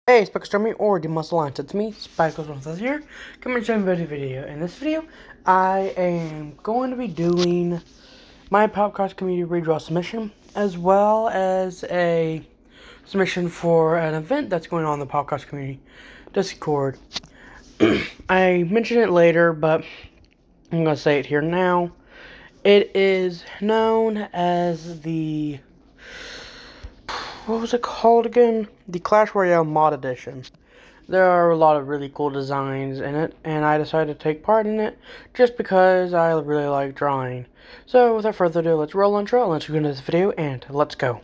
Hey, Spectrum or the Muscle Lance, it's me, Spectrum here, coming to another video. In this video, I am going to be doing my Popcross community redraw submission, as well as a submission for an event that's going on in the Popcross community Discord. I mentioned it later, but I'm going to say it here now. It is known as the... what was it called again? The Clash Royale Mod Edition. There are a lot of really cool designs in it, and I decided to take part in it just because I really like drawing. So without further ado, let's roll intro, let's go into this video, and let's go.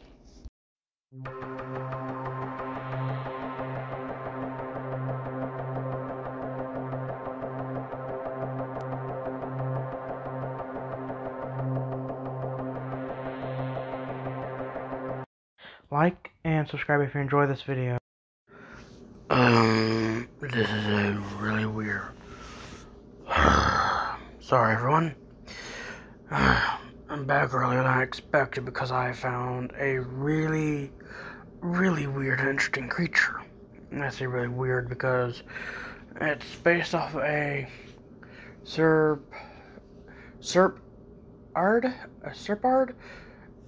Like and subscribe if you enjoy this video. This is really weird. Sorry, everyone. I'm back earlier than I expected because I found a really weird and interesting creature. And I say really weird because it's based off of a serpard.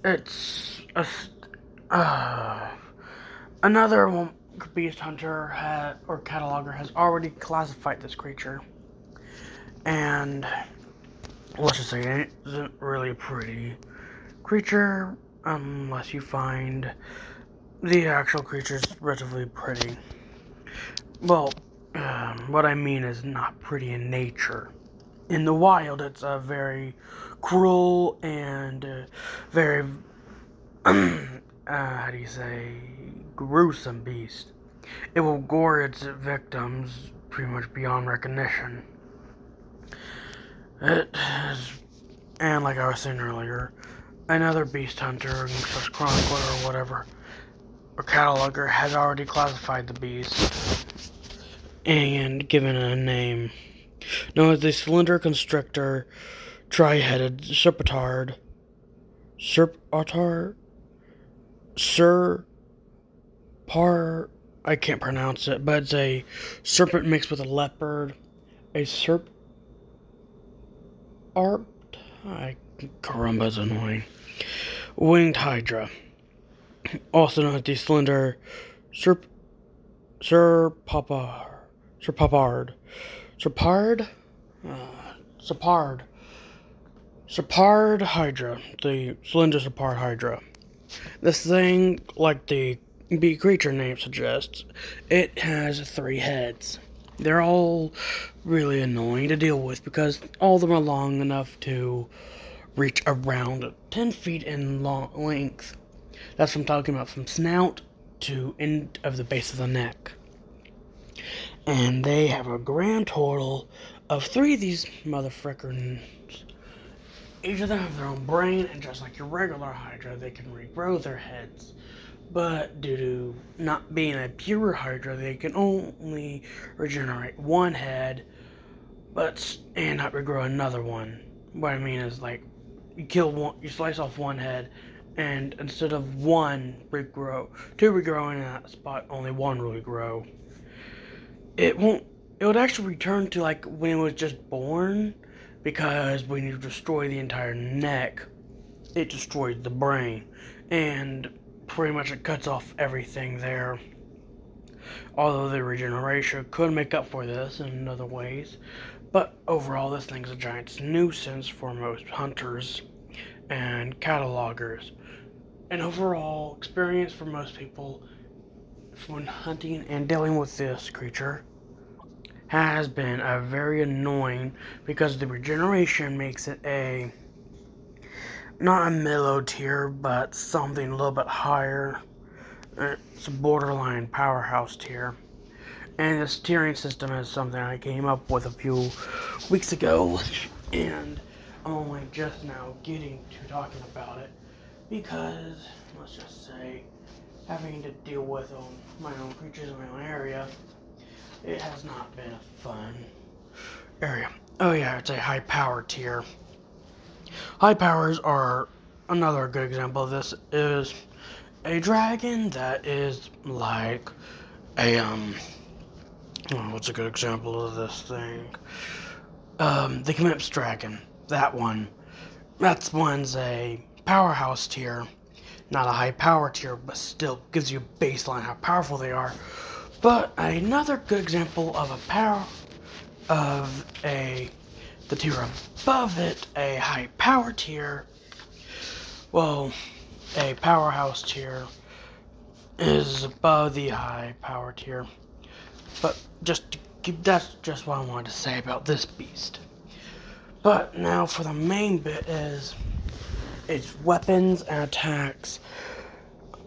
It's another beast hunter or cataloger has already classified this creature, and let's just say it isn't really a pretty creature unless you find the actual creature's relatively pretty. Well, what I mean is not pretty in nature. In the wild, it's a very cruel and very how do you say, gruesome beast. It will gore its victims pretty much beyond recognition. It is, and like I was saying earlier, another beast hunter, chronicler or whatever, or cataloger has already classified the beast and given it a name. Known as the Slender Constrictor, Tri-Headed Serpentard, I can't pronounce it, but it's a serpent mixed with a leopard, carumba's annoying, winged hydra, also known as the Slender Serpard Hydra, the Slender Serpard Hydra. This thing, like the creature name suggests, it has 3 heads. They're all really annoying to deal with because all of them are long enough to reach around 10 feet in length. That's what I'm talking about, from snout to end of the base of the neck. And they have a grand total of 3 of these motherfrickers. Each of them have their own brain, and just like your regular Hydra, they can regrow their heads. But due to not being a pure Hydra, they can only regenerate 1 head, and not regrow another one. What I mean is, like, you slice off 1 head, and instead of 2 regrowing in that spot, only 1 will regrow. It would actually return to like when it was just born, because when you destroy the entire neck, it destroys the brain, and pretty much it cuts off everything there. Although the regeneration could make up for this in other ways, but overall this thing's a giant nuisance for most hunters and catalogers. An overall experience for most people when hunting and dealing with this creature has been very annoying because the regeneration makes it not a mellow tier, but something a little bit higher. It's a borderline powerhouse tier. And this tiering system is something I came up with a few weeks ago, and I'm only just now getting to talking about it because, let's just say, having to deal with my own creatures in my own area, it has not been a fun area. Oh yeah, it's a high power tier. High powers are another good example of this. Is a dragon that is like what's a good example of this thing? The Commits Dragon. That one's a powerhouse tier. Not a high power tier, but still gives you a baseline how powerful they are. But another good example of the tier above it, a high power tier, well, a powerhouse tier is above the high power tier. But that's just what I wanted to say about this beast. But now for the main bit is its weapons and attacks.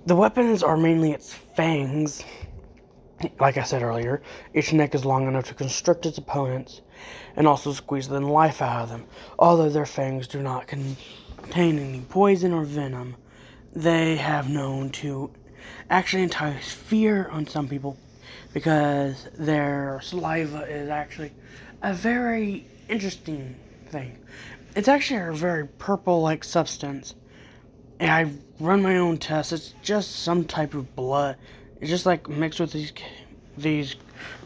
The weapons are mainly its fangs. Like I said earlier, each neck is long enough to constrict its opponents and also squeeze the life out of them. Although their fangs do not contain any poison or venom, they have known to actually entice fear on some people because their saliva is actually a very interesting thing. It's actually a very purple-like substance. And I've run my own tests. It's just some type of blood. It's just like mixed with these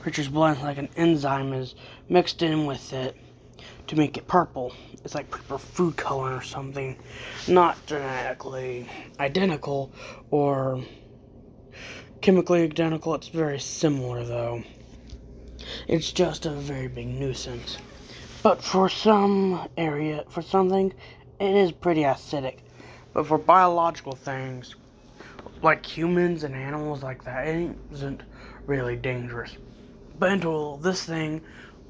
creatures' blood, like an enzyme is mixed in with it to make it purple. It's like purple food color or something. Not genetically identical or chemically identical. It's very similar though. It's just a very big nuisance. But for something, it is pretty acidic. But for biological things, like humans and animals like that, it isn't really dangerous. But in total, this thing,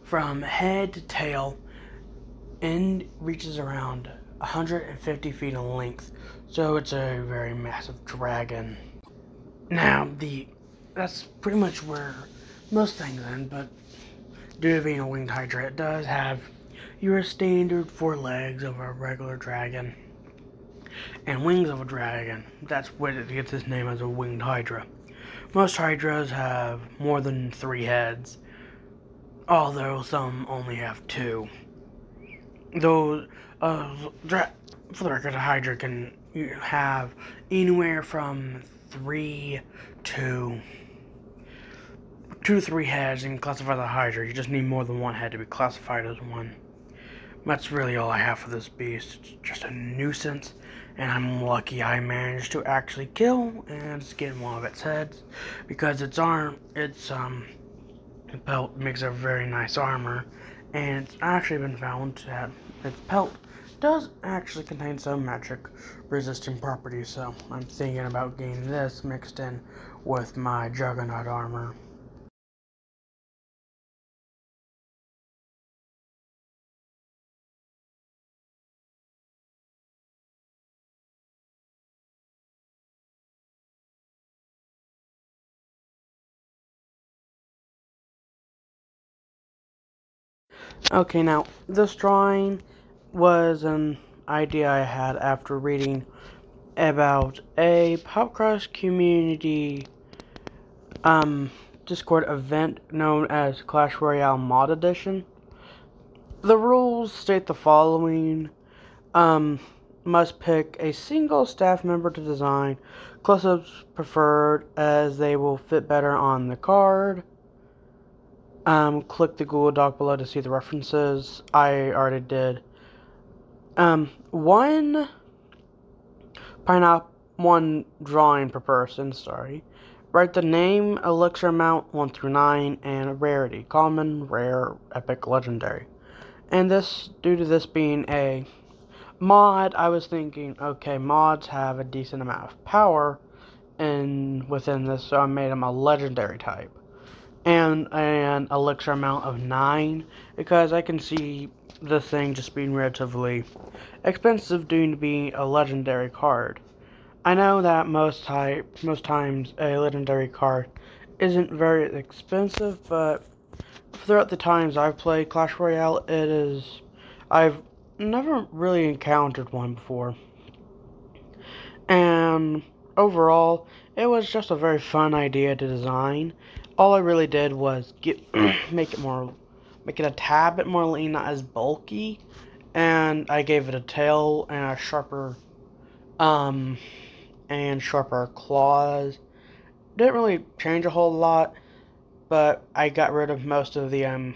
from head to tail, reaches around 150 feet in length. So it's a very massive dragon. Now, that's pretty much where most things end, but due to being a winged hydra, it does have your standard 4 legs of a regular dragon and wings of a dragon. That's what it gets its name as a winged hydra. Most hydras have more than 3 heads, although some only have 2. Though, for the record, a hydra can have anywhere from 3 to 3 heads and classify the hydra. You just need more than 1 head to be classified as one. That's really all I have for this beast. It's just a nuisance, and I'm lucky I managed to actually kill and skin one of its heads, because its pelt makes a very nice armor, and it's actually been found that its pelt does actually contain some magic resistant properties, so I'm thinking about getting this mixed in with my Juggernaut armor. Okay, now, this drawing was an idea I had after reading about a Popcross community Discord event known as Clash Royale Mod Edition. The rules state the following. Must pick a single staff member to design. Close-ups preferred as they will fit better on the card. Click the Google Doc below to see the references. I already did. One drawing per person, Write the name, elixir amount, 1 through 9, and rarity. Common, rare, epic, legendary. And due to this being a mod, I was thinking, okay, mods have a decent amount of power within this, so I made them a legendary type. And an elixir amount of 9, because I can see this thing just being relatively expensive due to being a legendary card. I know that most times a legendary card isn't very expensive, but throughout the times I've played Clash Royale, I've never really encountered one before. And overall, it was just a very fun idea to design. All I really did was make it a tad bit more lean, not as bulky, and I gave it a tail and a sharper claws. Didn't really change a whole lot. but I got rid of most of the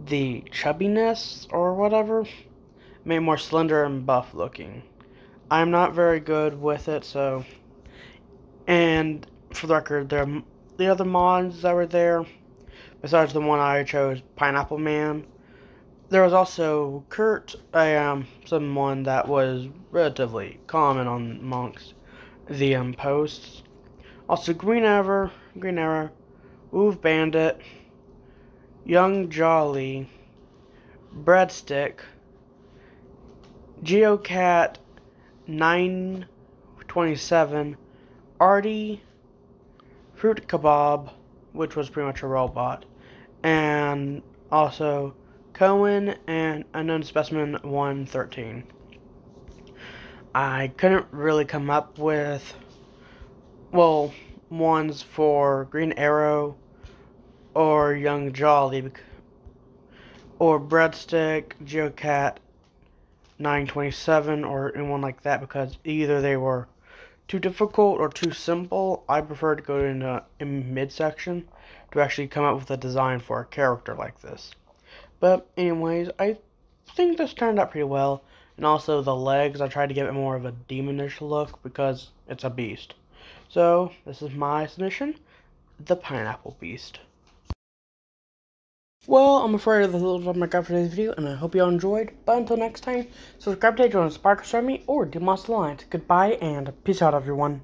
chubbiness or whatever. Made more slender and buff looking. I'm not very good with it, so. And for the record, the other mods that were there, besides the one I chose, Pineapple Man. There was also Kurt, someone that was relatively common amongst the posts. Also Green Arrow, Woof Bandit, Young Jolly, Breadstick, Geocat 927, Artie, Fruit Kebab, which was pretty much a robot, and also Cohen and Unknown Specimen 113. I couldn't really come up with, ones for Green Arrow or Young Jolly or Breadstick, Geocat 927 or anyone like that, because either they were too difficult or too simple. I prefer to go in midsection to actually come up with a design for a character like this. But anyways, I think this turned out pretty well. And also the legs, I tried to give it more of a demonish look because it's a beast. So this is my submission, the Pineapple Beast. Well, I'm afraid that's all I got for today's video, and I hope you all enjoyed. But until next time, subscribe to join the Popcross Army or do Monster Alliance. Goodbye and peace out, everyone.